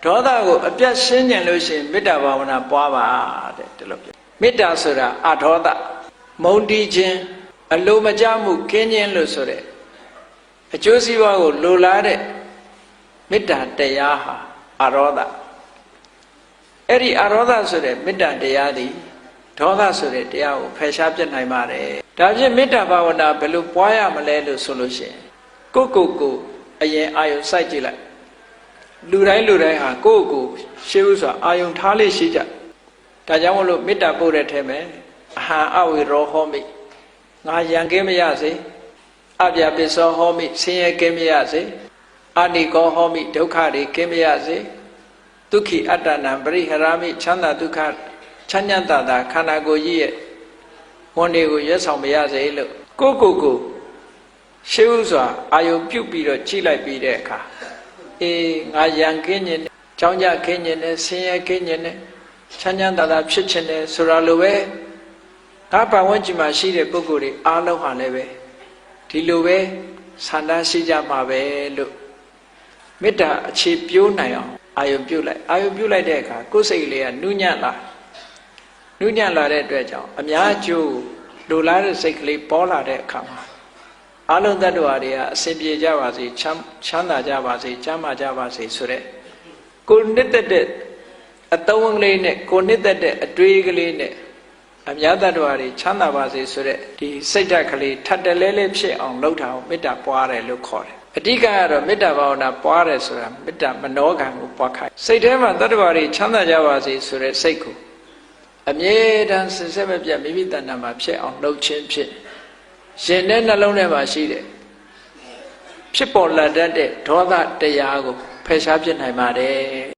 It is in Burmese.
ဒေါသကိုအပြတ်ရှင်းကျင်လို့ရှိရင်မေတ္တာဘာဝနာပွားပါတဲ့ဒီလိုပြောမေတ္တာဆိုတာအဒေါသမုန်းတီးခြင်းအလိုမကျမှုကင်းခြင်းလို့ဆိုတဲ့အကျိုးစီးပွားကိုလိုလားတဲ့မေတ္တာတရားဟာအရောဓအဲ့ဒီအရောဓဆိုတဲ့မေတ္တာတရားသည်ဒေါသဆိုတဲ့တရားကိုဖယ်ရှားပြတ်နိုင်ပါတယ်ဒါဖြင့်မေတ္တာဘာဝနာဘယ်လိုပွားရမလဲလို့ဆိုလို့ရှိရင်ကိုအရင်အာယုံစိုက်ကြည့်လိုက်လူတိုင်းဟာကိုရှေးဥစွာအာယုံထားလေးရှိကြဒါကြောင့်မလို့မေတ္တာပို့တဲ့ထဲမှာအဟံအဝေရောဟောမိငါရံကင်းမရစေအပြပိသောဟောမိဆင်းရဲကင်းမရစေအာနိကောဟောမိဒုက္ခတွေကင်းမရစေဒုက္ခိအတ္တနံပရိဟရာမိချမ်းသာဒုက္ခချမ်းသာတာခန္ဓာကိုယ်ကြီးရဲ့ဝန်တွေကိုရွတ်ဆောင်မရစေလို့ကိုရှေးဥစွာအာယုံပြုတ်ပြီးတော့ကြည့်လိုက်ပြီးတဲ့အခါငါရံကင်းခြင်းကြောင်းကြခင်းခြင်းနဲ့ဆင်းရဲခင်းခြင်းနဲ့ချမ်းသာဖြစ်ခြင်းနဲ့ဆိုတာလိုပဲငါပတ်ဝန်းကျင်မှာရှိတဲ့ပုဂ္ဂိုလ်တွေအားလုံးဟာလည်းပဲဒီလိုပဲဆန္ဒရှိကြမှာပဲလို့မေတ္တာအခြေပြိုးနိုင်အောင်အာယုံပြုတ်လိုက်တဲ့အခါကိုယ်စိတ်လေးကနူးညံ့လာတဲ့အတွက်ကြောင့်အများကျိုးလိုလားတဲ့စိတ်ကလေးပေါ်လာတဲ့အခါမှာအလုံးသတ္တဝါတွေကအစဉ်ပြေကြပါစေချမ်းသာကြပါစေကျမ်းမာကြပါစေဆိုတဲ့ကိုနှစ်သက်တဲ့အသုံးကလေးနဲ့ကိုနှစ်သက်တဲ့အတွေးကလေးနဲ့အများသတ္တဝါတွေချမ်းသာပါစေဆိုတဲ့ဒီစိတ်ဓာတ်ကလေးထပ်တလဲလဲဖြစ်အောင်လုပ်တာကိုမေတ္တာပွားတယ်လို့ခေါ်တယ်အဓိကကတော့မေတ္တာဘာဝနာပွားတယ်ဆိုတာမေတ္တာမနောကံကိုပွားခိုင်းစိတ်ထဲမှာသတ္တဝါတွေချမ်းသာကြပါစေဆိုတဲ့စိတ်ကိုအမြဲတမ်းစင်စစ်မပြတ်မိမိတဏ္ဍာမှာဖြစ်အောင်လုပ်ခြင်းဖြစ်ရှင်တဲ့နှလုံးထဲမှာရှိတဲ့ဖြစ်ပေါ်လာတတ်တဲ့ဒေါသတရားကိုဖယ်ရှားပြစ်နိုင်ပါတယ်